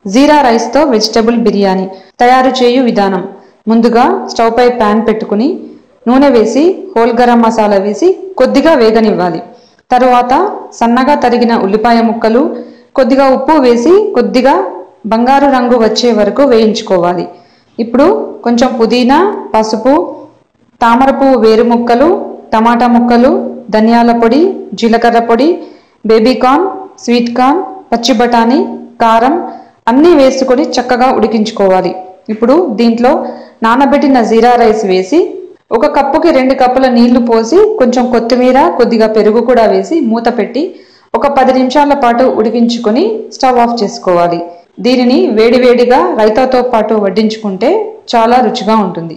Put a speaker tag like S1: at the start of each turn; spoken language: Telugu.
S1: జీరా రైస్ తో వెజిటబుల్ బిర్యానీ తయారు చేయు విధానం. ముందుగా స్టవ్ పై పాన్ పెట్టుకుని నూనె వేసి హోల్ గరం మసాలా వేసి కొద్దిగా వేగనివ్వాలి. తరువాత సన్నగా తరిగిన ఉల్లిపాయ ముక్కలు, కొద్దిగా ఉప్పు వేసి కొద్దిగా బంగారు రంగు వచ్చే వరకు వేయించుకోవాలి. ఇప్పుడు కొంచెం పుదీనా, పసుపు, తామరపువ్వు వేరు ముక్కలు, టమాటా ముక్కలు, ధనియాల పొడి, జీలకర్ర పొడి, బేబీకార్న్, స్వీట్ కార్న్, పచ్చి బఠానీ, కారం అన్నీ వేసుకొని చక్కగా ఉడికించుకోవాలి. ఇప్పుడు దీంట్లో నానబెట్టిన జీరా రైస్ వేసి 1 కప్పుకి 2 కప్పుల నీళ్లు పోసి కొంచెం కొత్తిమీర, కొద్దిగా పెరుగు కూడా వేసి మూత పెట్టి ఒక 10 నిమిషాల పాటు ఉడికించుకొని స్టవ్ ఆఫ్ చేసుకోవాలి. దీనిని వేడివేడిగా రైతాతో పాటు వడ్డించుకుంటే చాలా రుచిగా ఉంటుంది.